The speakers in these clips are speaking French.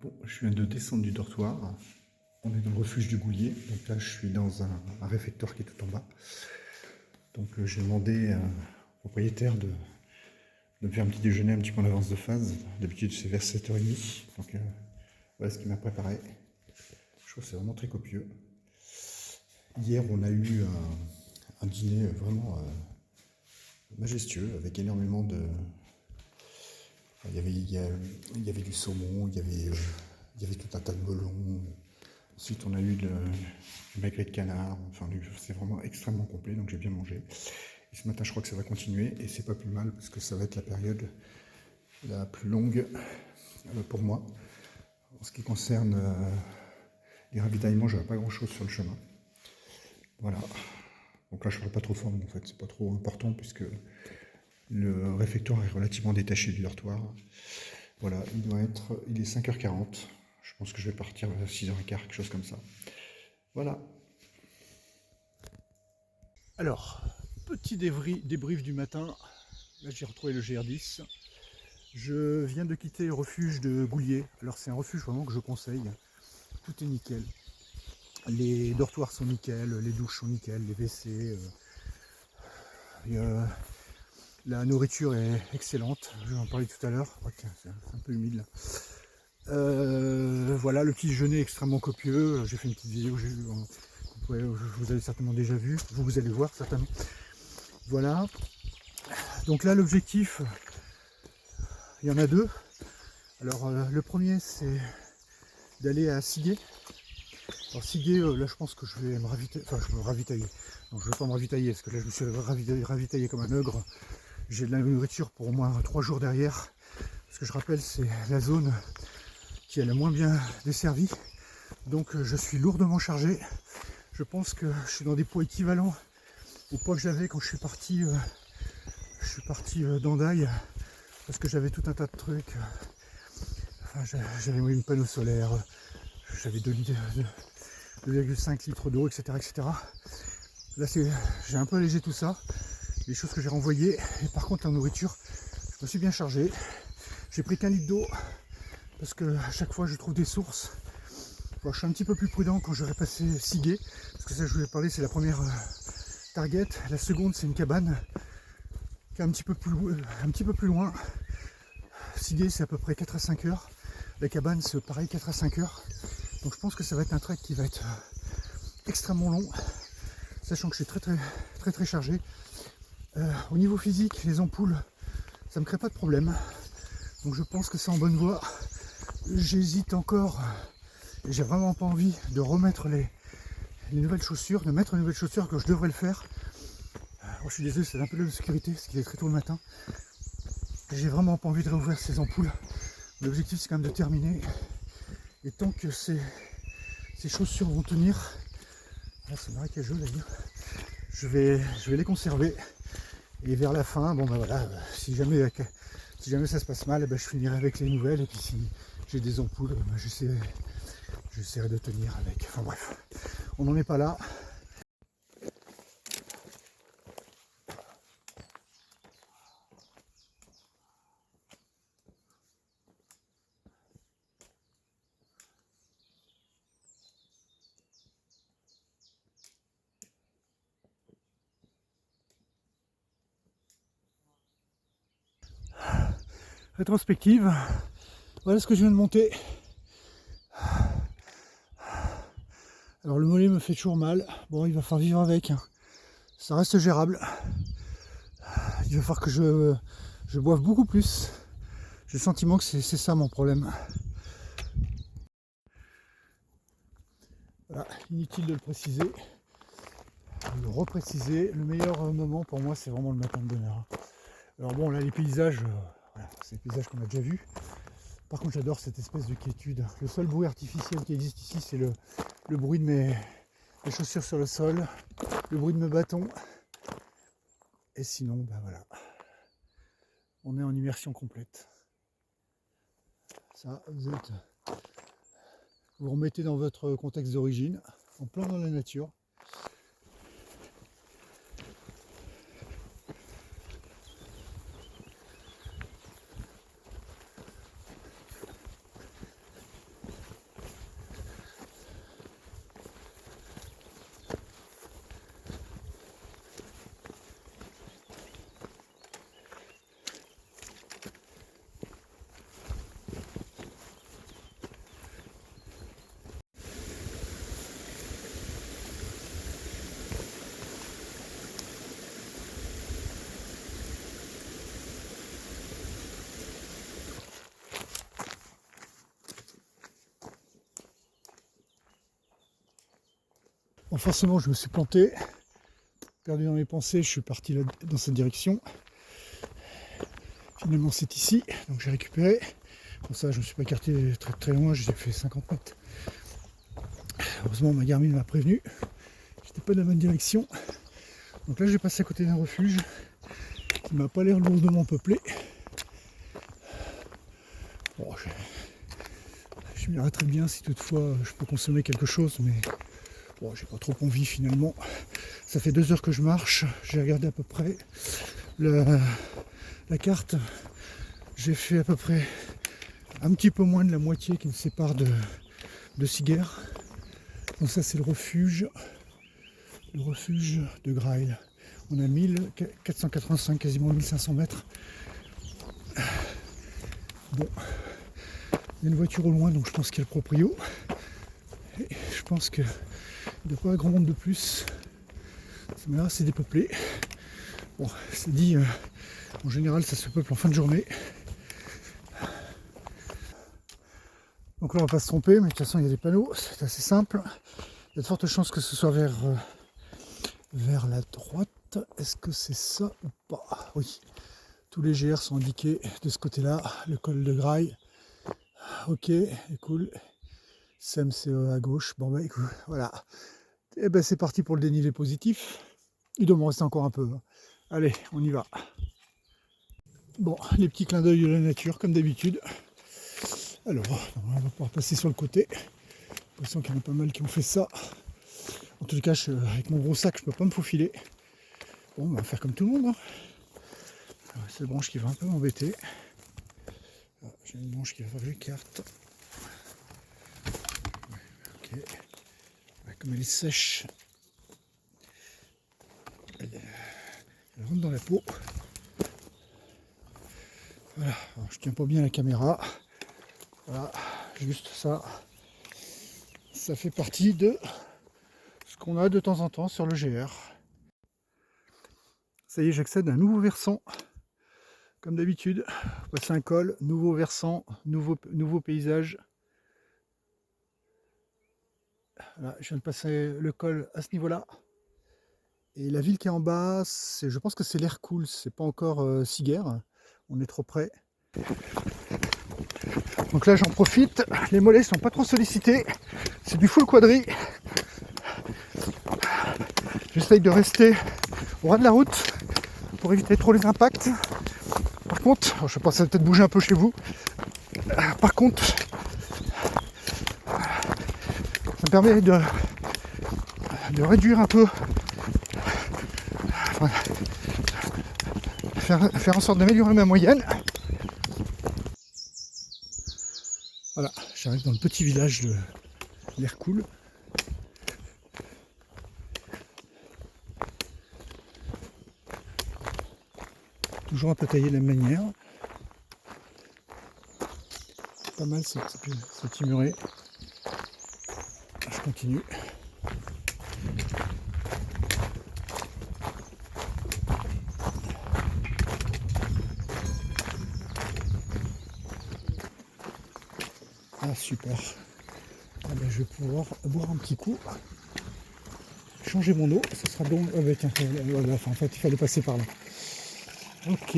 Bon, je viens de descendre du dortoir. On est dans le refuge du Goulier. Donc là, je suis dans un réfectoire qui est tout en bas. Donc j'ai demandé au propriétaire de me faire un petit déjeuner un petit peu en avance de phase. D'habitude, c'est vers 7h30. Donc voilà ce qu'il m'a préparé. Je trouve que c'est vraiment très copieux. Hier, on a eu un dîner vraiment majestueux avec énormément de... il y avait du saumon, il y avait tout un tas de melons. Ensuite, on a eu du magret de canard. Enfin, c'est vraiment extrêmement complet, donc j'ai bien mangé. Et ce matin, je crois que ça va continuer, et c'est pas plus mal, parce que ça va être la période la plus longue pour moi. En ce qui concerne les ravitaillements, je n'aurai pas grand-chose sur le chemin. Voilà. Donc là, je ne parle pas trop fort, mais en fait, c'est pas trop important, puisque le réfectoire est relativement détaché du dortoir. Voilà, il est 5h40. Je pense que je vais partir à 6h15, quelque chose comme ça. Voilà. Alors, petit débrief du matin. Là, j'ai retrouvé le GR10. Je viens de quitter le refuge de Goulier. Alors, c'est un refuge vraiment que je conseille. Tout est nickel. Les dortoirs sont nickel, les douches sont nickel, les WC. La nourriture est excellente. Je vais en parler tout à l'heure. Oh, tiens, c'est un peu humide là. Voilà, le petit déjeuner est extrêmement copieux. J'ai fait une petite vidéo, vous avez certainement déjà vu. Vous allez voir certainement. Voilà. Donc là, l'objectif, il y en a deux. Alors le premier, c'est d'aller à Siguet. Alors Siguet, là je pense que je vais me ravitailler, enfin je vais me ravitailler. Non, je ne vais pas me ravitailler parce que là je me suis ravitaillé comme un ogre. J'ai de la nourriture pour au moins 3 jours derrière. Parce que je rappelle, c'est la zone qui est la moins bien desservie. Donc je suis lourdement chargé. Je pense que je suis dans des poids équivalents au poids que j'avais quand je suis parti d'Andaï. Parce que j'avais tout un tas de trucs. Enfin, j'avais une panneau solaire, j'avais 2,5 litres d'eau, etc., etc. Là, j'ai un peu allégé tout ça, les choses que j'ai renvoyées. Et par contre, la nourriture, je me suis bien chargé. J'ai pris qu'un litre d'eau parce que à chaque fois, je trouve des sources. Alors, je suis un petit peu plus prudent quand j'aurai passé Siguet, parce que ça, je voulais parler, c'est la première target. La seconde, c'est une cabane qui est un petit peu plus loin. Siguet, c'est à peu près 4 à 5 heures. La cabane, c'est pareil, 4 à 5 heures. Donc je pense que ça va être un trek qui va être extrêmement long, sachant que je suis très chargé. Au niveau physique, les ampoules, ça me crée pas de problème. Donc je pense que c'est en bonne voie. J'hésite encore, et j'ai vraiment pas envie de remettre les nouvelles chaussures, de mettre les nouvelles chaussures, que je devrais le faire. Je suis désolé, c'est un peu de l'obscurité, parce qu'il est très tôt le matin. J'ai vraiment pas envie de réouvrir ces ampoules. L'objectif, c'est quand même de terminer. Et tant que ces chaussures vont tenir, là c'est marécageux d'ailleurs, je vais les conserver. Et vers la fin, bon ben voilà, si jamais ça se passe mal, ben je finirai avec les nouvelles. Et puis si j'ai des ampoules, ben j'essaierai de tenir avec. Enfin bref, on n'en est pas là. Rétrospective, voilà ce que je viens de monter. Alors le mollet me fait toujours mal. Bon, il va falloir vivre avec, hein. Ça reste gérable. Il va falloir que je boive beaucoup plus. J'ai le sentiment que c'est ça mon problème. Voilà, inutile de le préciser, de le repréciser. Le meilleur moment pour moi, c'est vraiment le matin de bonne heure. Alors bon, là les paysages, voilà, c'est des paysages qu'on a déjà vus. Par contre, j'adore cette espèce de quiétude. Le seul bruit artificiel qui existe ici, c'est le bruit de mes chaussures sur le sol, le bruit de mes bâtons. Et sinon, ben voilà, on est en immersion complète. Ça, vous remettez dans votre contexte d'origine, en plein dans la nature. Alors forcément, je me suis planté, perdu dans mes pensées, je suis parti là, dans cette direction. Finalement, c'est ici, donc j'ai récupéré. Pour ça, je ne me suis pas écarté très très loin, j'ai fait 50 mètres. Heureusement, ma Garmin m'a prévenu, j'étais pas dans la bonne direction. Donc là, j'ai passé à côté d'un refuge qui m'a pas l'air lourdement peuplé. Bon, je m'y arrêterai bien si toutefois je peux consommer quelque chose, mais bon, j'ai pas trop envie finalement. Ça fait 2 heures que je marche, j'ai regardé à peu près la carte. J'ai fait à peu près un petit peu moins de la moitié qui me sépare de Siguer. Donc ça c'est le refuge de Grail. On a 1485, quasiment 1500 mètres. Bon, il y a une voiture au loin, donc je pense qu'il y a le proprio. Et je pense qu'il ne doit pas y avoir grand monde de plus. Mais là c'est dépeuplé. Bon, c'est dit, en général ça se peuple en fin de journée. Donc là on va pas se tromper, mais de toute façon il y a des panneaux, c'est assez simple. Il y a de fortes chances que ce soit vers la droite. Est-ce que c'est ça ou pas? Oui. Tous les GR sont indiqués de ce côté-là. Le col de Grail. Ok, cool. CMCE à gauche. Bon bah écoute, voilà. Et ben c'est parti pour le dénivelé positif. Il doit m'en rester encore un peu. Allez, on y va. Bon, les petits clins d'œil de la nature, comme d'habitude. Alors, on va pouvoir passer sur le côté. J'ai l'impression qu'il y en a pas mal qui ont fait ça. En tout cas, avec mon gros sac, je peux pas me faufiler. Bon, on va faire comme tout le monde. Hein. C'est la branche qui va un peu m'embêter. J'ai une branche qui va faire les cartes. Ok. Comme elle est sèche, elle rentre dans la peau. Voilà. Alors, je tiens pas bien la caméra. Voilà, juste ça. Ça fait partie de ce qu'on a de temps en temps sur le GR. Ça y est, j'accède à un nouveau versant. Comme d'habitude, passer un col, nouveau versant, nouveau paysage. Voilà, je viens de passer le col à ce niveau-là. Et la ville qui est en bas, je pense que c'est l'air cool, c'est pas encore Siguer. On est trop près. Donc là j'en profite, les mollets sont pas trop sollicités. C'est du full quadri. J'essaye de rester au ras de la route pour éviter trop les impacts. Par contre, je sais pas, ça va peut-être bouger un peu chez vous. Par contre, ça me permet de réduire un peu, enfin, faire en sorte d'améliorer ma moyenne. Voilà, j'arrive dans le petit village de l'air cool. Toujours un peu taillé de la même manière. Pas mal ce petit muret. Je continue. Ah super. Ah ben, je vais pouvoir boire un petit coup. Changer mon eau, ce sera bon. Ah ben, tiens, voilà, en fait il fallait passer par là. Ok.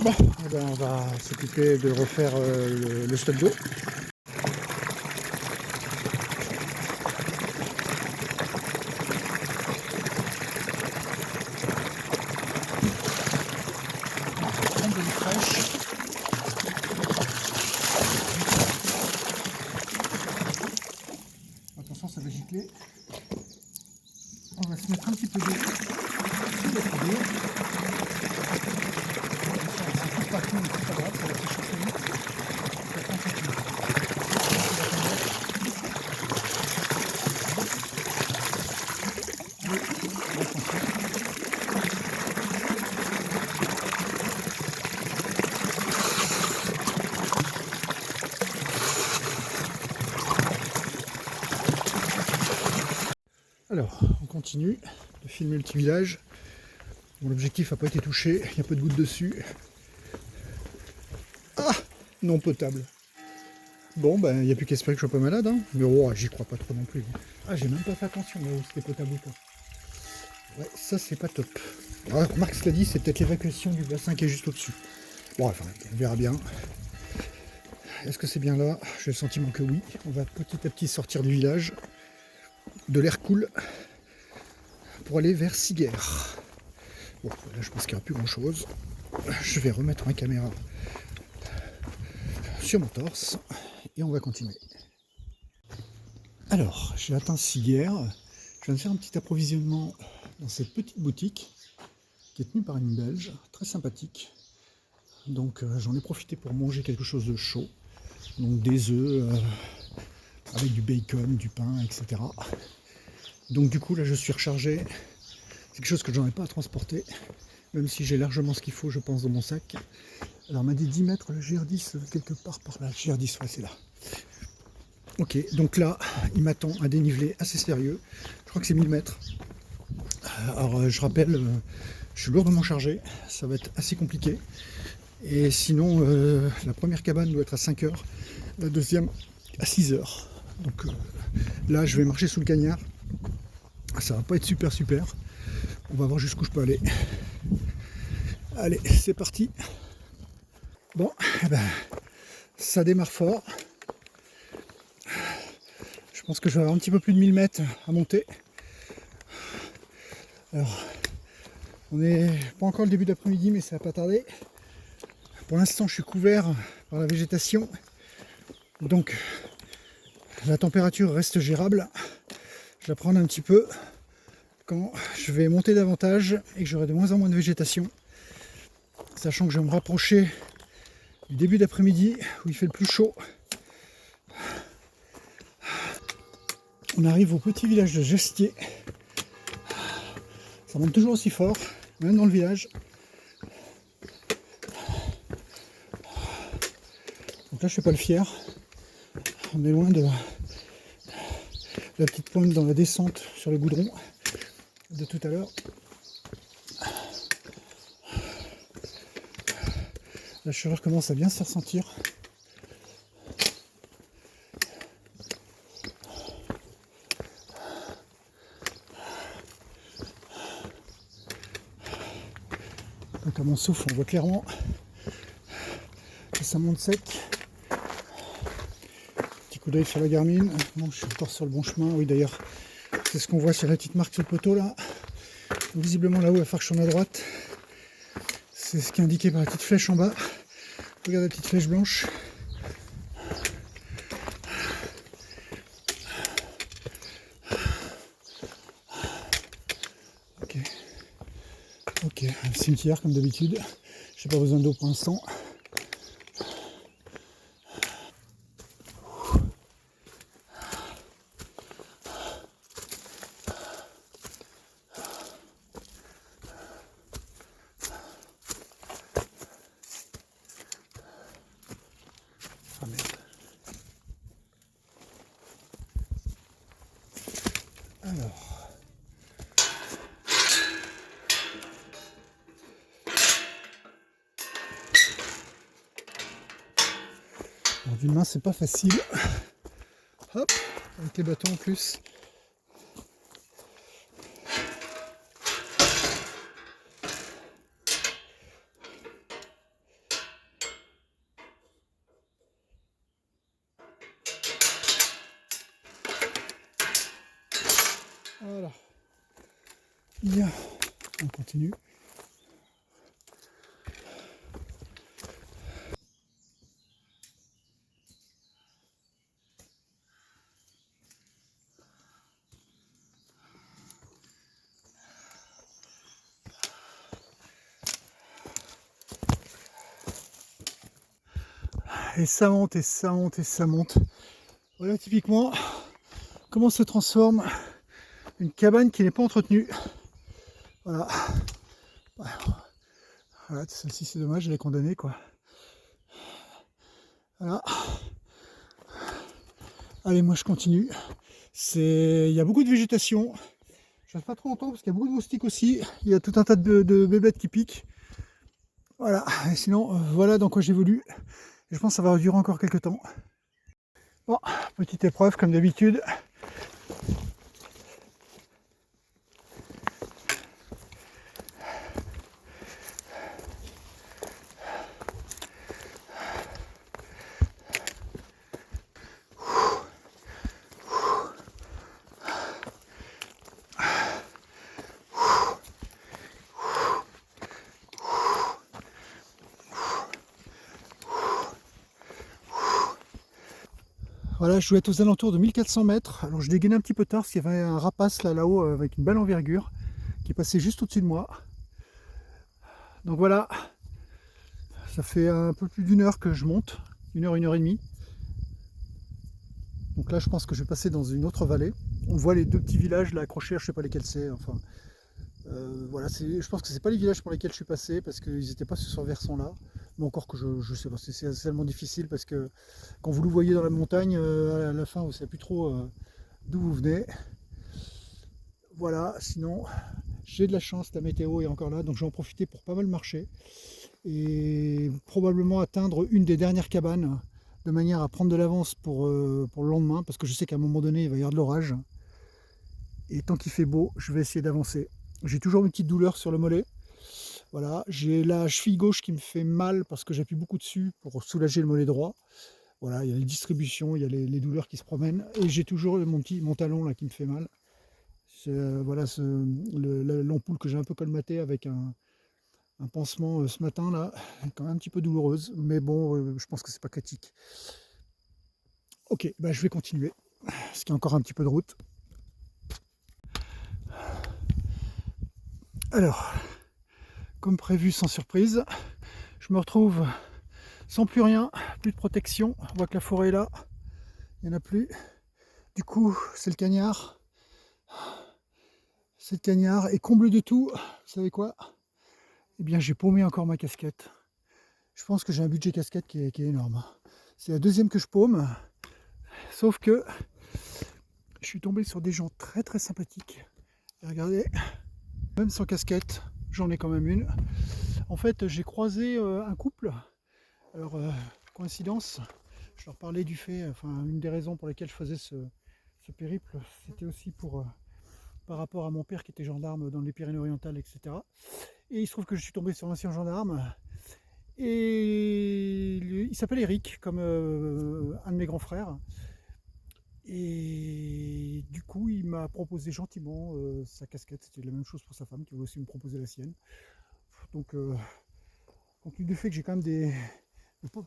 Bon, eh ben, on va s'occuper de refaire le stock d'eau. Prendre de l'eau fraîche. Attention, ça va gicler. On va se mettre un petit peu d'eau sur la foudre. Pas tout, mais c'est pas grave, ça va s'échauffer vite. Alors, on continue de filmer le petit village. Bon, l'objectif n'a pas été touché, il y a peu de gouttes dessus. Ah, non potable. Bon, ben, il n'y a plus qu'à espérer que je sois pas malade, hein. Mais oh, j'y crois pas trop non plus. Ah, j'ai même pas fait attention là où c'était potable ou pas. Ouais, ça c'est pas top. Ouais, remarque, cela dit, c'est peut-être l'évacuation du bassin qui est juste au-dessus. Bon, enfin, on verra bien. Est-ce que c'est bien là? J'ai le sentiment que oui. On va petit à petit sortir du village, de l'air cool, pour aller vers Siguerre. Bon, là je pense qu'il n'y aura plus grand chose. Je vais remettre ma caméra sur mon torse et on va continuer. Alors, j'ai atteint Siguerre. Je viens de faire un petit approvisionnement dans cette petite boutique qui est tenue par une Belge, très sympathique. Donc j'en ai profité pour manger quelque chose de chaud. Donc des œufs avec du bacon, du pain, etc. Donc du coup là je suis rechargé. C'est quelque chose que je n'en ai pas à transporter, même si j'ai largement ce qu'il faut je pense dans mon sac. Alors on m'a dit 10 mètres le GR10 quelque part par là. Le GR10, ouais c'est là. Ok, donc là il m'attend un dénivelé assez sérieux. Je crois que c'est 1000 mètres. Alors je rappelle, je suis lourdement chargé, ça va être assez compliqué. Et sinon, la première cabane doit être à 5 heures, la deuxième à 6 heures. Donc là, je vais marcher sous le cagnard. Ça va pas être super. On va voir jusqu'où je peux aller. Allez, c'est parti. Bon, eh ben, ça démarre fort. Je pense que je vais avoir un petit peu plus de 1000 mètres à monter. Alors, on n'est pas encore le début d'après-midi, mais ça va pas tarder. Pour l'instant, je suis couvert par la végétation, donc la température reste gérable. Je vais prendre un petit peu quand je vais monter davantage et que j'aurai de moins en moins de végétation, sachant que je vais me rapprocher du début d'après-midi où il fait le plus chaud. On arrive au petit village de Gestier. Ça monte toujours aussi fort, même dans le village. Donc là je fais pas le fier, on est loin de la petite pointe dans la descente sur le goudron de tout à l'heure. La chaleur commence à bien se faire sentir. Donc à mon souffle on voit clairement que ça monte sec. Coup d'œil sur la Garmin, bon, je suis encore sur le bon chemin. Oui d'ailleurs c'est ce qu'on voit sur la petite marque sur le poteau là. Donc, visiblement là-haut il va falloir que je tourne à droite. C'est ce qui est indiqué par la petite flèche en bas. Regarde la petite flèche blanche. Ok, un cimetière comme d'habitude. J'ai pas besoin d'eau pour l'instant. Ah merde. Alors. Alors, d'une main c'est pas facile. Hop, avec les bâtons en plus. Voilà. Bien, on continue. Et ça monte, et ça monte, et ça monte. Voilà typiquement comment se transforme une cabane qui n'est pas entretenue. Voilà. Voilà, celle-ci c'est dommage, je l'ai condamnée quoi. Voilà. Allez, moi je continue. Il y a beaucoup de végétation. Je reste pas trop longtemps parce qu'il y a beaucoup de moustiques aussi. Il y a tout un tas de bébêtes qui piquent. Voilà. Et sinon, voilà dans quoi j'évolue. Et je pense que ça va durer encore quelques temps. Bon, petite épreuve comme d'habitude. Voilà, je dois être aux alentours de 1400 mètres. Alors je dégaine un petit peu tard parce qu'il y avait un rapace là-haut avec une belle envergure qui est passé juste au-dessus de moi. Donc voilà, ça fait un peu plus d'une heure que je monte, une heure et demie. Donc là je pense que je vais passer dans une autre vallée. On voit les deux petits villages là accrochés, je sais pas lesquels c'est. Enfin, voilà, je pense que c'est pas les villages pour lesquels je suis passé parce qu'ils n'étaient pas sur ce versant là. Mais encore que je sais pas, c'est tellement difficile parce que quand vous le voyez dans la montagne, à la fin vous ne savez plus trop d'où vous venez. Voilà, sinon j'ai de la chance, la météo est encore là, donc je vais en profiter pour pas mal marcher et probablement atteindre une des dernières cabanes de manière à prendre de l'avance pour le lendemain parce que je sais qu'à un moment donné il va y avoir de l'orage et tant qu'il fait beau je vais essayer d'avancer. J'ai toujours une petite douleur sur le mollet. Voilà, j'ai la cheville gauche qui me fait mal parce que j'appuie beaucoup dessus pour soulager le mollet droit. Voilà, il y a les distributions, il y a les douleurs qui se promènent et j'ai toujours mon talon là qui me fait mal. Voilà l'ampoule que j'ai un peu colmatée avec un pansement ce matin là, est quand même un petit peu douloureuse, mais bon, je pense que c'est pas critique. Ok, bah, je vais continuer, parce qu'il y a encore un petit peu de route. Alors, comme prévu, sans surprise, je me retrouve sans plus rien, plus de protection. On voit que la forêt est là, il n'y en a plus. Du coup, c'est le cagnard. C'est le cagnard, et comble de tout, vous savez quoi? Eh bien, j'ai paumé encore ma casquette. Je pense que j'ai un budget casquette qui est énorme. C'est la deuxième que je paume, sauf que je suis tombé sur des gens très très sympathiques. Et regardez, même sans casquette, j'en ai quand même une. En fait, j'ai croisé un couple. Alors, coïncidence, je leur parlais du fait, enfin, une des raisons pour lesquelles je faisais ce périple, c'était aussi par rapport à mon père qui était gendarme dans les Pyrénées-Orientales, etc. Et il se trouve que je suis tombé sur un ancien gendarme. Et il s'appelle Eric, comme un de mes grands frères. Et du coup, il m'a proposé gentiment sa casquette. C'était la même chose pour sa femme, qui voulait aussi me proposer la sienne. Donc, compte tenu du fait que j'ai quand même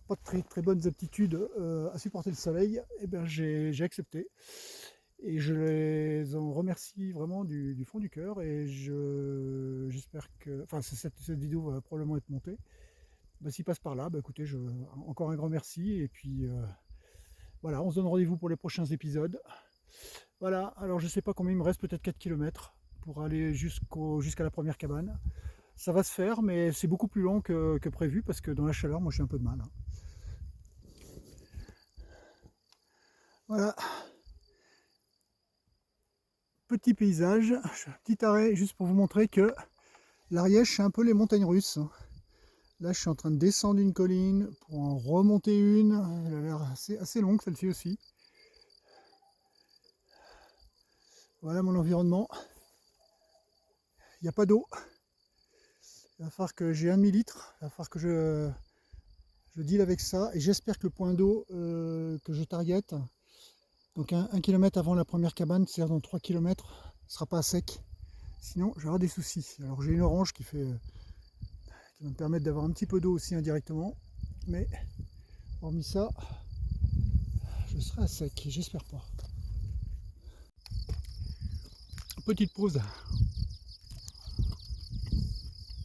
pas de très, très bonnes aptitudes à supporter le soleil, eh ben j'ai accepté. Et je les en remercie vraiment du fond du cœur. Et j'espère que... Enfin, cette vidéo va probablement être montée. Bah, s'il passe par là, bah, écoutez, encore un grand merci. Et puis, voilà, on se donne rendez-vous pour les prochains épisodes. Voilà, alors je sais pas combien il me reste, peut-être 4 km pour aller jusqu'à la première cabane. Ça va se faire, mais c'est beaucoup plus long que prévu parce que dans la chaleur, moi j'ai un peu de mal. Voilà, petit paysage, petit arrêt juste pour vous montrer que l'Ariège c'est un peu les montagnes russes. Là je suis en train de descendre une colline pour en remonter une, elle a l'air assez longue celle-ci aussi. Voilà mon environnement, il n'y a pas d'eau, il va falloir que j'ai un demi-litre, il va falloir que je deal avec ça et j'espère que le point d'eau que je target, donc 1 km avant la première cabane, c'est-à-dire dans 3 km, ne sera pas à sec. Sinon, je vais avoir des soucis. Alors j'ai une orange qui va me permettre d'avoir un petit peu d'eau aussi indirectement. Mais hormis ça, je serai à sec. J'espère pas. Petite pause.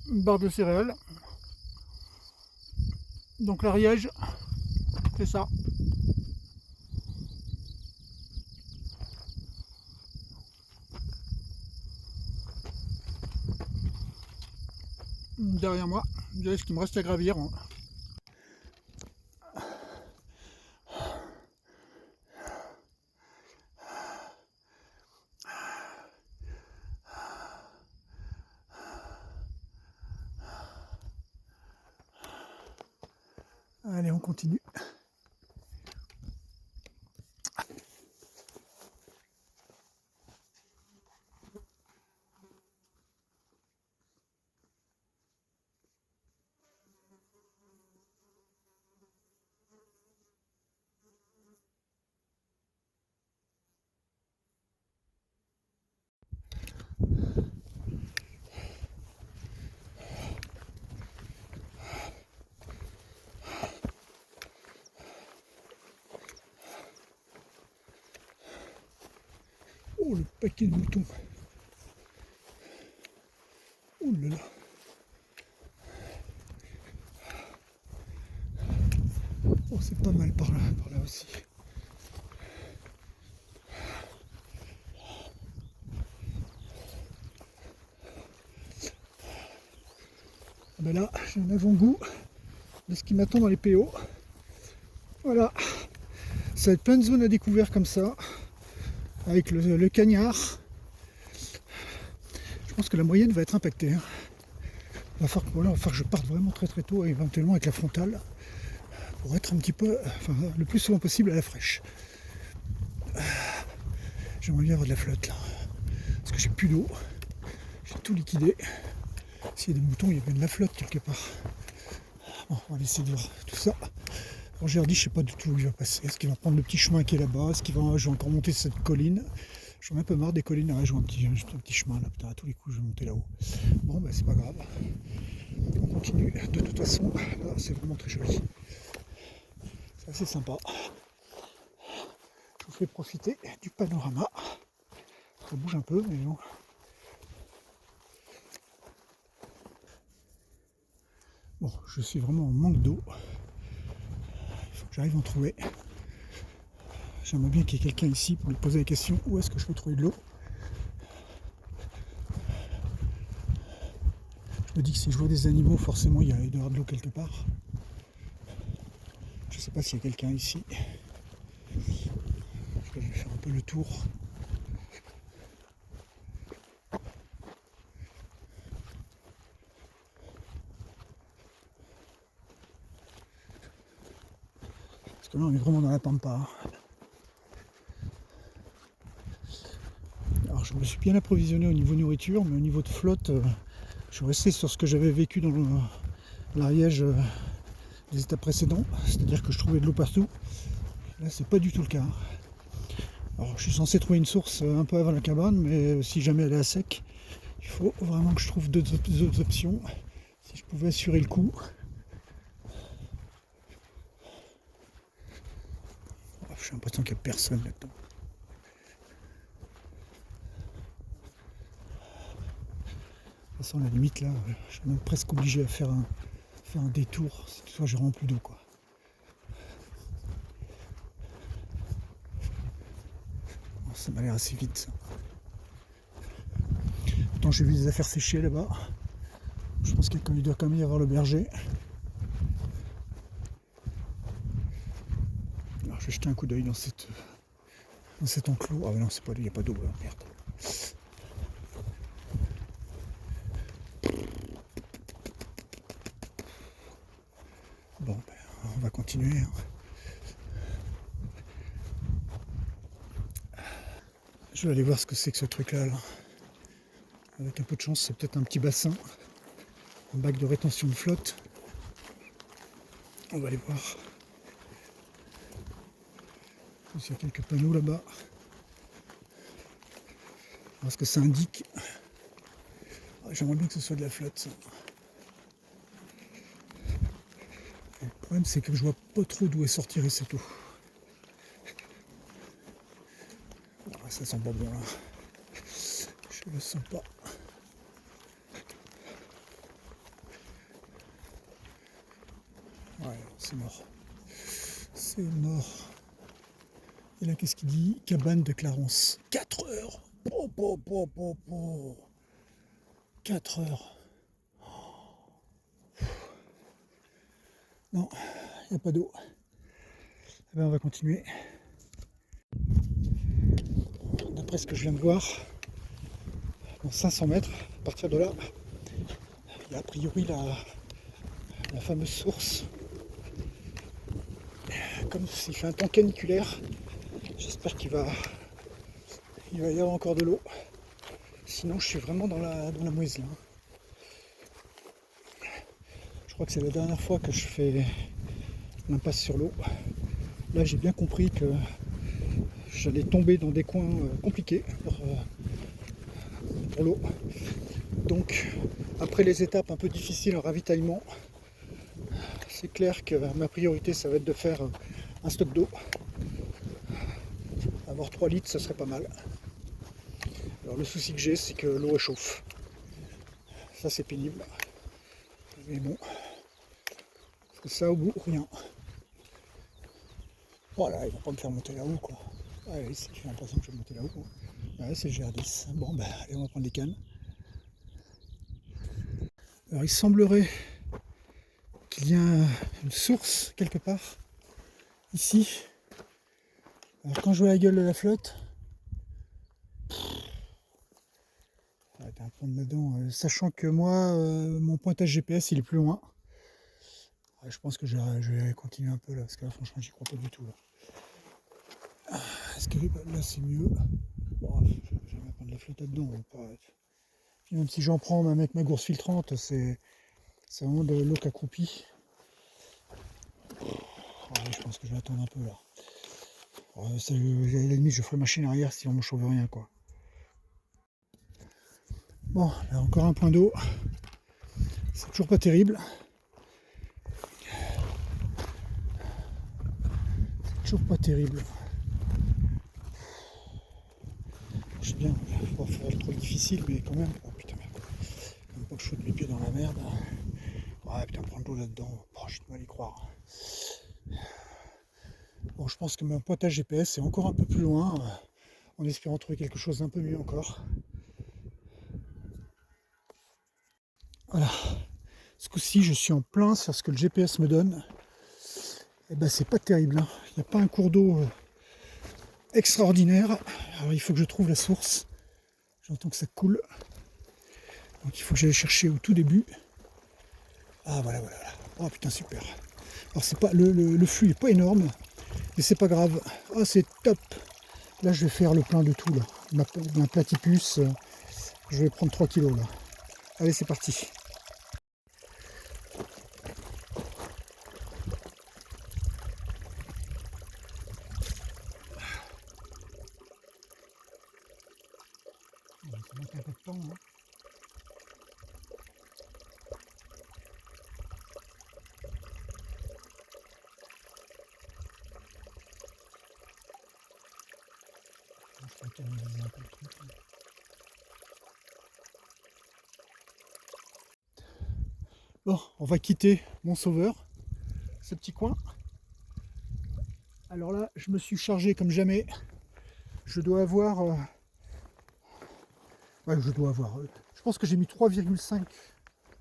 Une barre de céréales. Donc l'Ariège, c'est ça. Derrière moi, vous voyez ce qu'il me reste à gravir. Allez, on continue. Oh, le paquet de moutons. Oh là là. Oh, c'est pas mal par là aussi. Ben là, j'ai un avant-goût de ce qui m'attend dans les PO. Voilà, ça va être plein de zones à découvert comme ça, avec le cagnard. Je pense que la moyenne va être impactée. Hein. Il va falloir que je parte vraiment très très tôt, éventuellement avec la frontale, pour être un petit peu, enfin le plus souvent possible à la fraîche. J'aimerais bien avoir de la flotte là, parce que j'ai plus d'eau, j'ai tout liquidé. S'il y a des moutons, il y a bien de la flotte quelque part. Bon, on va essayer de voir tout ça. Alors j'ai dit, je sais pas du tout où il va passer. Est-ce qu'il va prendre le petit chemin qui est là-bas? Est-ce qu'il va, je vais encore monter cette colline? J'en ai un peu marre des collines. Ouais, je vois un petit chemin là. Putain, à tous les coups, je vais monter là-haut. Bon, ben c'est pas grave. On continue. De toute façon, là, c'est vraiment très joli. C'est assez sympa. Je vous fais profiter du panorama. Ça bouge un peu, mais bon. Bon, je suis vraiment en manque d'eau. Il faut que j'arrive à en trouver. J'aimerais bien qu'il y ait quelqu'un ici pour lui poser la question où est-ce que je peux trouver de l'eau. Je me dis que si je vois des animaux, forcément il doit y avoir de l'eau quelque part. Je ne sais pas s'il y a quelqu'un ici. Je vais faire un peu le tour. Parce que là on est vraiment dans la pampa. Alors je me suis bien approvisionné au niveau nourriture, mais au niveau de flotte, je suis resté sur ce que j'avais vécu dans l'Ariège des étapes précédentes, c'est-à-dire que je trouvais de l'eau partout. Là c'est pas du tout le cas. Alors je suis censé trouver une source un peu avant la cabane, mais si jamais elle est à sec, il faut vraiment que je trouve d'autres options. Si je pouvais assurer le coup. J'ai l'impression qu'il n'y a personne là-dedans. De toute façon, à la limite, là, je suis même presque obligé à faire un détour, si toutefois j'ai vraiment plus d'eau, quoi. Bon, ça m'a l'air assez vite, ça. Pourtant, j'ai vu des affaires sécher là-bas. Je pense qu'il doit quand même y avoir le berger. Alors, je vais jeter un coup d'œil dans cet enclos. Ah, mais non, c'est pas, il n'y a pas d'eau, là, merde. Bon, ben, on va continuer. Hein. Je vais aller voir ce que c'est que ce truc-là. Là. Avec un peu de chance, c'est peut-être un petit bassin. Un bac de rétention de flotte. On va aller voir. Il y a quelques panneaux là-bas. Voir ce que ça indique. J'aimerais bien que ce soit de la flotte, ça. Le problème, c'est que je vois pas trop d'où est sortie cette eau. Ah, ça sent pas bon, là. Je le sens pas. Ouais, c'est mort. C'est mort. Et là, qu'est-ce qu'il dit? Cabane de Clarence. 4 heures. 4 heures. Non, il n'y a pas d'eau. Eh ben, on va continuer. D'après ce que je viens de voir, dans 500 mètres, à partir de là, il y a a priori la fameuse source. Comme s'il fait un temps caniculaire, j'espère qu'il va y avoir encore de l'eau. Sinon, je suis vraiment dans la mouise là. Je crois que c'est la dernière fois que je fais l'impasse sur l'eau. Là, j'ai bien compris que j'allais tomber dans des coins compliqués pour l'eau. Donc, après les étapes un peu difficiles en ravitaillement, c'est clair que ma priorité, ça va être de faire un stock d'eau. Avoir 3 litres, ça serait pas mal. Alors le souci que j'ai, c'est que l'eau réchauffe. Ça c'est pénible. Mais bon, c'est ça au bout, rien. Voilà, il va pas me faire monter là-haut quoi. Ah oui, j'ai l'impression que je vais monter là-haut. Ouais, c'est le GR10. Bon bah allez, on va prendre des cannes. Alors il semblerait qu'il y a une source quelque part, ici. Alors quand je vois la gueule de la flotte, t'as un point de dedans, sachant que moi, mon pointage GPS il est plus loin. Ouais, je pense que je vais continuer un peu là, parce que là franchement j'y crois pas du tout. Là. Est-ce que là c'est mieux? Bon, je vais prendre la flotte là-dedans. Même si j'en prends même avec ma gourse filtrante, c'est vraiment de l'eau qui accroupit. Ouais, je pense que je vais attendre un peu là. À la limite je ferai machine arrière si on me chauffe rien quoi. Bon, là encore un point d'eau. C'est toujours pas terrible. C'est toujours pas terrible. Je sais bien, il va pas faire trop difficile, mais quand même. Oh putain, merde. Même pas que je foute mes pieds dans la merde. Ouais, putain, prendre de l'eau là-dedans. Oh, j'ai du mal à y croire. Bon, je pense que mon pointage GPS est encore un peu plus loin, en espérant trouver quelque chose d'un peu mieux encore. Voilà. Ce coup-ci, je suis en plein sur ce que le GPS me donne. Et ben, c'est pas terrible. Hein. Il n'y a pas un cours d'eau extraordinaire. Alors, il faut que je trouve la source. J'entends que ça coule. Donc, il faut que j'aille chercher au tout début. Ah, voilà. Oh, putain, super. Alors, c'est pas le flux n'est pas énorme, mais c'est pas grave. Ah, c'est top. Là, je vais faire le plein de tout. Là. Ma platypus, je vais prendre 3 kilos. Là. Allez, c'est parti. Ça manque un peu de temps. Hein. Je vais canaliser un peu le truc. Bon, on va quitter mon sauveur, ce petit coin. Alors là, je me suis chargé comme jamais. Je dois avoir... je pense que j'ai mis 3,5...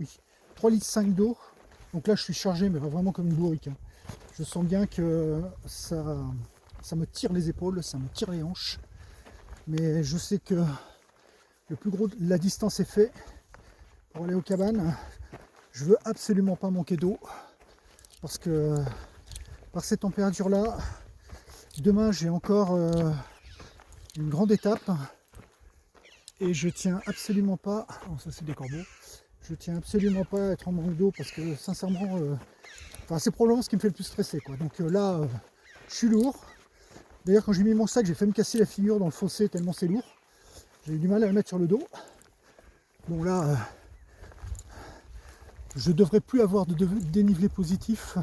Oui, 3,5 litres d'eau. Donc là, je suis chargé, mais vraiment comme une bourrique. Hein. Je sens bien que ça me tire les épaules, ça me tire les hanches. Mais je sais que le plus gros de la distance est fait pour aller aux cabanes. Je veux absolument pas manquer d'eau. Parce que par ces températures-là, demain j'ai encore une grande étape. Et je tiens absolument pas... Oh, ça c'est des corbeaux. Je tiens absolument pas à être en manque d'eau parce que sincèrement... c'est probablement ce qui me fait le plus stresser. Quoi. Donc là, je suis lourd. D'ailleurs, quand j'ai mis mon sac, j'ai fait me casser la figure dans le fossé tellement c'est lourd. J'ai eu du mal à le mettre sur le dos. Bon là, je devrais plus avoir de dénivelé positif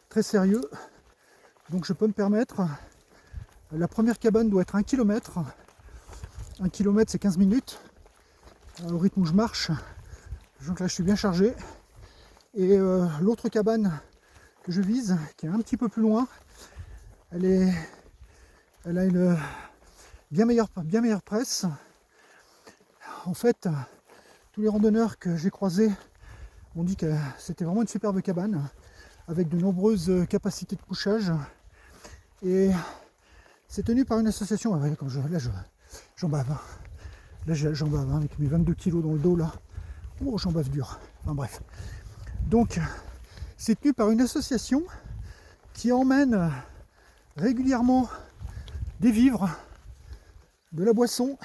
très sérieux. Donc je peux me permettre. La première cabane doit être 1 km. 1 km c'est 15 minutes. Au rythme où je marche. Donc là je suis bien chargé. Et l'autre cabane que je vise, qui est un petit peu plus loin, elle a une bien meilleure presse. En fait, tous les randonneurs que j'ai croisés m'ont dit que c'était vraiment une superbe cabane avec de nombreuses capacités de couchage. Et c'est tenu par une association. Là, j'en bave. Là, j'en bave avec mes 22 kilos dans le dos là. Oh, j'en bave dur. Enfin bref. Donc, c'est tenu par une association qui emmène régulièrement des vivres, de la boisson,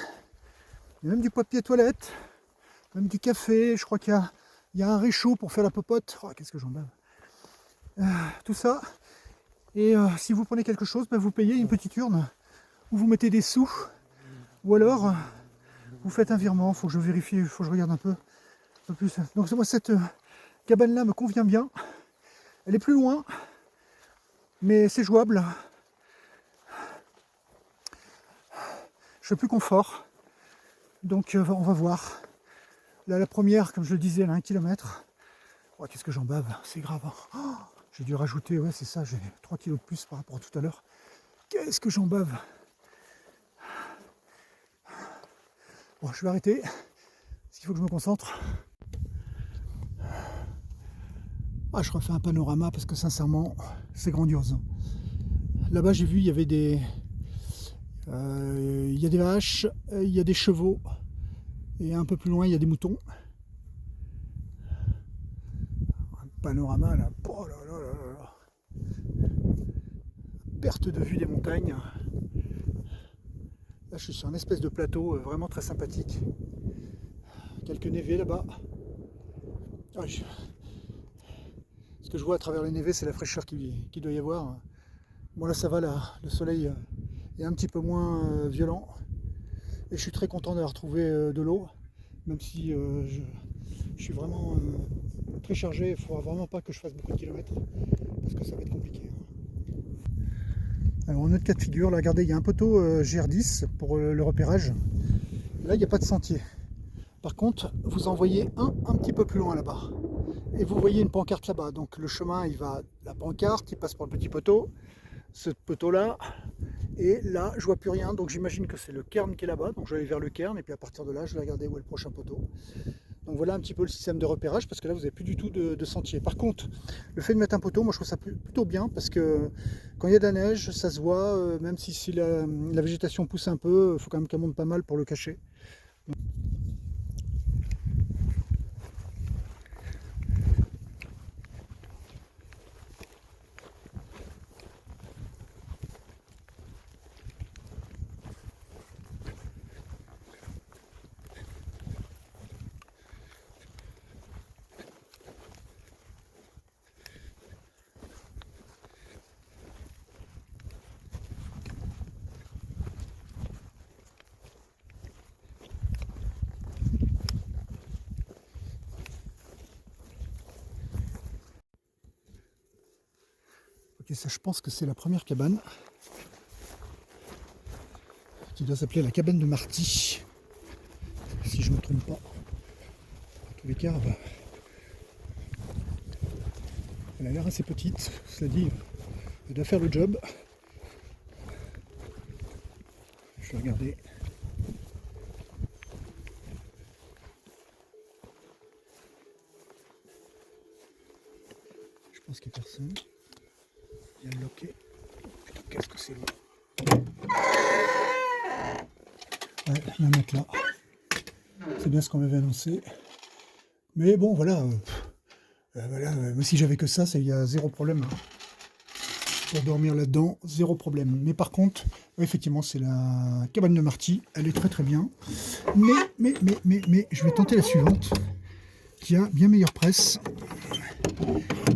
même du papier toilette, même du café. Je crois qu'il y a un réchaud pour faire la popote. Oh, qu'est-ce que j'en bave. Tout ça. Et si vous prenez quelque chose, vous payez une petite urne où vous mettez des sous. Ou alors, vous faites un virement. Il faut que je vérifie, il faut que je regarde un peu plus. Donc moi, cette cabane-là me convient bien. Elle est plus loin, mais c'est jouable. Je fais plus confort. Donc on va voir. Là, la première, comme je le disais, elle a 1 km. Oh, qu'est-ce que j'en bave, c'est grave. Hein. Oh, j'ai dû rajouter, ouais c'est ça, j'ai 3 kg de plus par rapport à tout à l'heure. Qu'est-ce que j'en bave. Bon, je vais arrêter, parce qu'il faut que je me concentre. Ah, je refais un panorama parce que sincèrement, c'est grandiose. Là-bas, j'ai vu, il y avait des... il y a des vaches, il y a des chevaux, et un peu plus loin, il y a des moutons. Un panorama, là, oh là là là là. Perte de vue des montagnes. Là, je suis sur un espèce de plateau vraiment très sympathique. Quelques névés là-bas. Ah, ce que je vois à travers les névés, c'est la fraîcheur qu'il doit y avoir. Bon, là, ça va, là, le soleil est un petit peu moins violent. Et je suis très content d'avoir trouvé de l'eau, même si je suis vraiment très chargé. Il ne faudra vraiment pas que je fasse beaucoup de kilomètres, parce que ça va être compliqué. Alors, un autre cas de figure, là, regardez, il y a un poteau GR10 pour le repérage. Là, il n'y a pas de sentier. Par contre, vous en voyez un petit peu plus loin là-bas. Et vous voyez une pancarte là-bas. Donc le chemin, il va, la pancarte, il passe par le petit poteau. Ce poteau-là. Et là, je vois plus rien. Donc j'imagine que c'est le cairn qui est là-bas. Donc je vais aller vers le cairn. Et puis à partir de là, je vais regarder où est le prochain poteau. Donc voilà un petit peu le système de repérage, parce que là vous n'avez plus du tout de sentier. Par contre, le fait de mettre un poteau, moi je trouve ça plutôt bien, parce que quand il y a de la neige, ça se voit, même si la végétation pousse un peu, il faut quand même qu'elle monte pas mal pour le cacher. Ok, ça je pense que c'est la première cabane, qui doit s'appeler la cabane de Marty, si je ne me trompe pas. En tous les cas, bah, elle a l'air assez petite, cela dit, elle doit faire le job. Je vais regarder. Je pense qu'il n'y a personne. Il y a le loquet. Putain, qu'est-ce que c'est loin. Ouais, il y a un matelas. C'est bien ce qu'on m'avait annoncé. Mais bon, voilà. Voilà, moi si j'avais que ça, il y a zéro problème. Hein. Pour dormir là-dedans, zéro problème. Mais par contre, effectivement, c'est la cabane de Marty. Elle est très très bien. Mais, je vais tenter la suivante, qui a bien meilleure presse.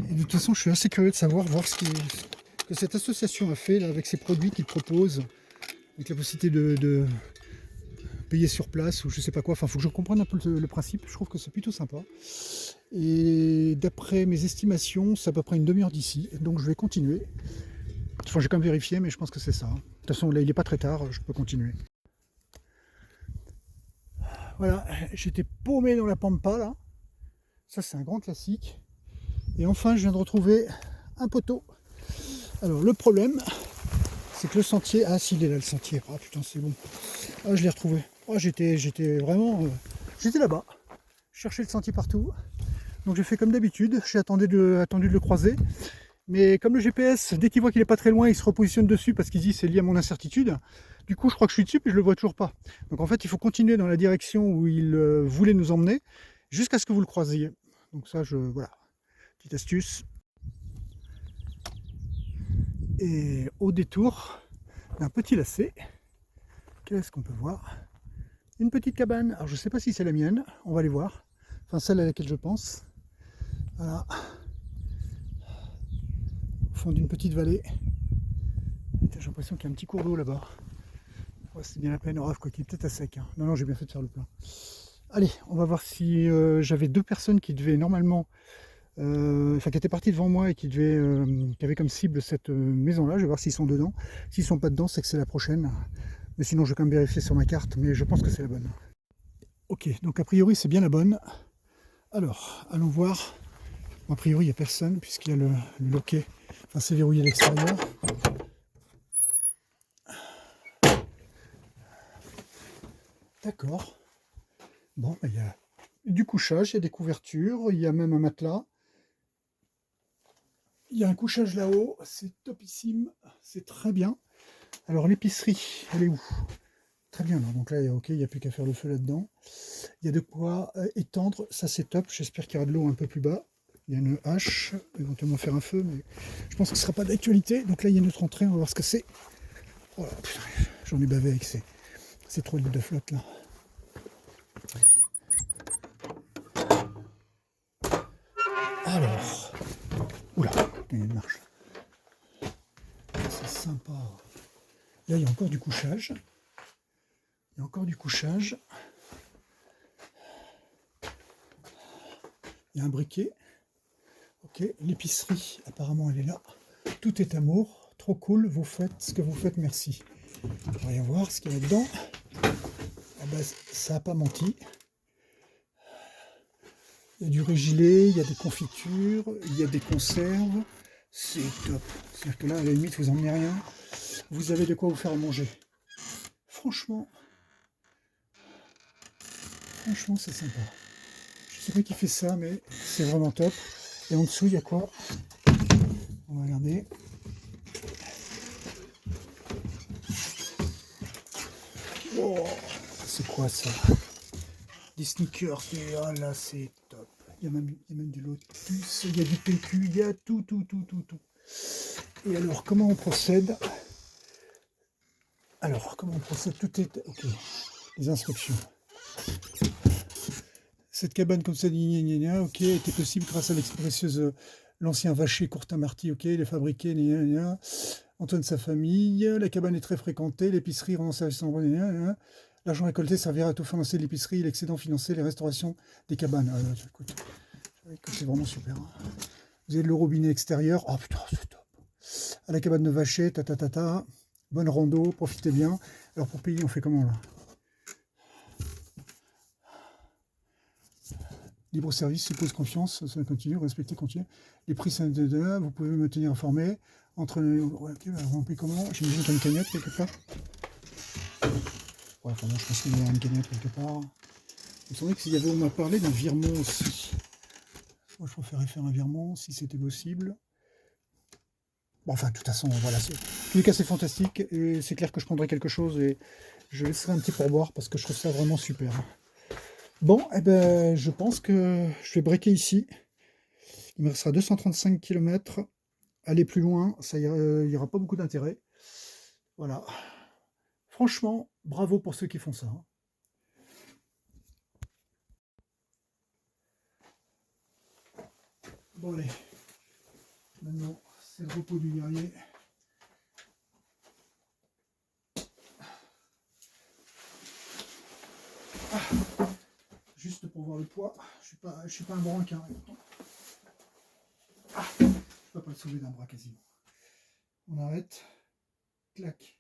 Et de toute façon, je suis assez curieux de voir ce que cette association a fait là, avec ses produits qu'ils proposent, avec la possibilité de payer sur place ou je sais pas quoi. Enfin, il faut que je comprenne un peu le principe. Je trouve que c'est plutôt sympa. Et d'après mes estimations, c'est à peu près une demi-heure d'ici. Donc je vais continuer. Enfin, j'ai quand même vérifié, mais je pense que c'est ça. De toute façon, là, il n'est pas très tard, je peux continuer. Voilà, j'étais paumé dans la pampa, là. Ça, c'est un grand classique. Et enfin, je viens de retrouver un poteau. Alors, le problème, c'est que le sentier... Ah, si, il est là, le sentier. Ah, putain, c'est bon. Ah, je l'ai retrouvé. Ah, j'étais vraiment... J'étais là-bas. Je cherchais le sentier partout. Donc, j'ai fait comme d'habitude. J'ai attendu de le croiser. Mais comme le GPS, dès qu'il voit qu'il n'est pas très loin, il se repositionne dessus parce qu'il dit c'est lié à mon incertitude. Du coup, je crois que je suis dessus, puis je le vois toujours pas. Donc, en fait, il faut continuer dans la direction où il voulait nous emmener jusqu'à ce que vous le croisiez. Donc ça, voilà. Petite astuce. Et au détour d'un petit lacet, qu'est-ce qu'on peut voir? Une petite cabane. Alors je ne sais pas si c'est la mienne, on va aller voir. Enfin celle à laquelle je pense. Voilà. Au fond d'une petite vallée. J'ai l'impression qu'il y a un petit cours d'eau là-bas. Ouais, c'est bien la peine, quoi qu'il est peut-être à sec. Hein. Non, j'ai bien fait de faire le plein. Allez, on va voir si j'avais deux personnes qui devaient normalement... qui étaient partis devant moi et qui avaient comme cible cette maison là. Je vais voir s'ils sont dedans. S'ils sont pas dedans, c'est que c'est la prochaine, mais sinon je vais quand même vérifier sur ma carte, mais je pense que c'est la bonne. Ok, donc a priori c'est bien la bonne. Alors, allons voir. Bon, a priori il n'y a personne puisqu'il y a le loquet. Enfin, c'est verrouillé à l'extérieur. D'accord. Bon, il y a du couchage, il y a des couvertures, il y a même un matelas. Il y a un couchage là-haut, c'est topissime, c'est très bien. Alors l'épicerie, elle est où? Très bien, là. Donc là, ok, il n'y a plus qu'à faire le feu là-dedans. Il y a de quoi étendre, ça c'est top. J'espère qu'il y aura de l'eau un peu plus bas. Il y a une hache, éventuellement faire un feu, mais je pense que ce ne sera pas d'actualité. Donc là, il y a notre entrée, on va voir ce que c'est. Oh là, putain, j'en ai bavé avec ces trois litres de flotte là. Alors, oula, il y a une marche. C'est sympa. Là, il y a encore du couchage. Il y a encore du couchage. Il y a un briquet. Ok, l'épicerie, apparemment, elle est là. Tout est amour. Trop cool. Vous faites ce que vous faites, merci. On va rien voir ce qu'il y a là-dedans. Ah ben, ça n'a pas menti. Il y a du régilet, il y a des confitures, il y a des conserves. C'est top. C'est-à-dire que là, à la limite, vous n'emmenez rien. Vous avez de quoi vous faire à manger. Franchement, c'est sympa. Je sais pas qui fait ça, mais c'est vraiment top. Et en dessous, il y a quoi? On va regarder. Oh, c'est quoi ça? Des sneakers. Et oh là, c'est top. Il y a même du Lotus, il y a du PQ, il y a tout. Et alors, comment on procède? Tout est... Ok, les instructions. Cette cabane comme ça, ok, était possible grâce à l'expresseuse l'ancien Vacher Courtin-Marty, ok, il est fabriqué, Antoine sa famille, la cabane est très fréquentée, l'épicerie rend service en l'argent récolté servira à tout financer l'épicerie, l'excédent financer les restaurations des cabanes. Écoute, c'est vraiment super. Hein. Vous avez le robinet extérieur, oh putain, c'est top. À la cabane de Vacher, bonne rando, profitez bien. Alors pour payer, on fait comment là? Libre service suppose confiance, ça continue, respecter, continue. Les prix, vous pouvez me tenir informé. Entre ok, on paye comment? J'imagine qu'il y a une cagnotte quelque part. Ouais, enfin, je pense qu'il y a une cagnotte quelque part. Il me semblait qu'il y avait, on m'a parlé d'un virement aussi. Moi, je préférais faire un virement si c'était possible. Bon, enfin, de toute façon, voilà. En tous les cas, c'est fantastique. Et c'est clair que je prendrai quelque chose et je laisserai un petit pourboire parce que je trouve ça vraiment super. Bon, eh ben, je pense que je vais breaker ici. Il me restera 235 km. Aller plus loin, il n'y aura pas beaucoup d'intérêt. Voilà. Franchement, bravo pour ceux qui font ça. Hein. Bon, allez. Maintenant, c'est le repos du guerrier. Ah. Juste pour voir le poids. Je suis pas un branquin. Ah. Je ne peux pas le soulever d'un bras quasiment. On arrête. Clac.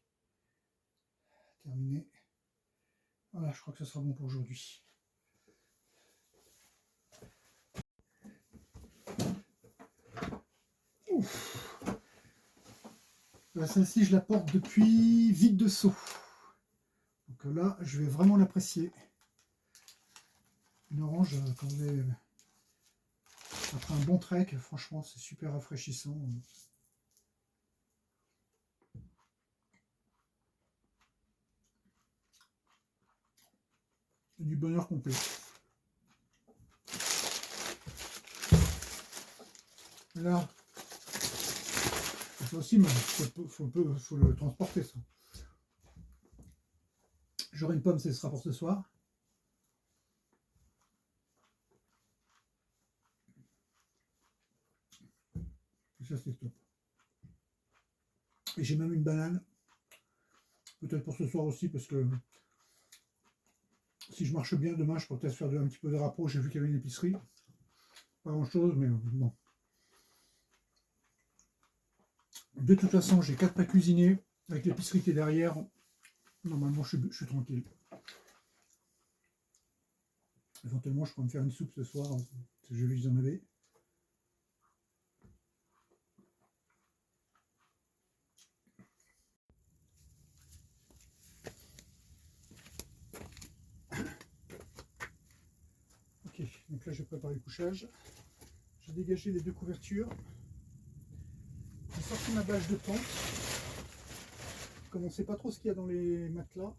Terminé. Voilà, je crois que ce sera bon pour aujourd'hui. Celle-ci, je la porte depuis Vide de Sceaux. Donc là, je vais vraiment l'apprécier. Une orange, quand vous avez... Après un bon trek, franchement, c'est super rafraîchissant. Du bonheur complet. Là, ça aussi, il faut le transporter, ça. J'aurai une pomme, ce sera pour ce soir. Et ça, c'est top. Et j'ai même une banane. Peut-être pour ce soir aussi, parce que si je marche bien demain, je pourrais peut-être faire un petit peu de rapproche. J'ai vu qu'il y avait une épicerie. Pas grand-chose, mais bon. De toute façon, j'ai 4 prêts cuisinés. Avec l'épicerie qui est derrière, normalement, je suis tranquille. Éventuellement, je pourrais me faire une soupe ce soir. J'ai vu qu'ils en avaient. Ok, donc là j'ai préparé le couchage. J'ai dégagé les 2 couvertures. J'ai sorti ma bâche de tente. Comme on ne sait pas trop ce qu'il y a dans les matelas,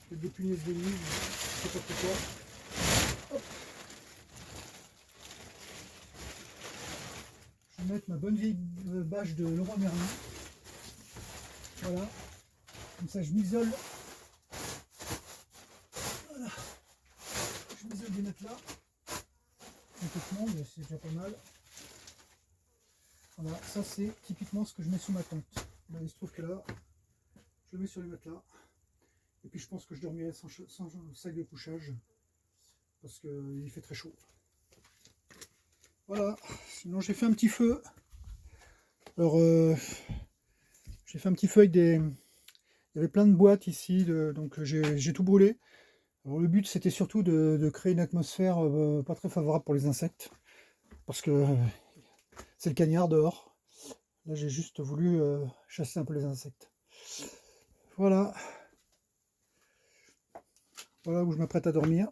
peut-être des punaises de lit, je sais pas pourquoi. Hop. Je vais mettre ma bonne vieille bâche de Leroy Merlin. Voilà. Comme ça je m'isole. Voilà. Je m'isole des matelas. Complètement, mais c'est déjà pas mal. Voilà, ça c'est typiquement ce que je mets sous ma tente. Là, il se trouve que là, je le mets sur les matelas. Et puis je pense que je dormirai sans sac de couchage. Parce qu'il fait très chaud. Voilà, sinon j'ai fait un petit feu. Alors, j'ai fait un petit feu avec des... Il y avait plein de boîtes ici, donc j'ai tout brûlé. Alors le but c'était surtout de créer une atmosphère pas très favorable pour les insectes. Parce que c'est le cagnard dehors. Là j'ai juste voulu chasser un peu les insectes. Voilà. Voilà où je m'apprête à dormir.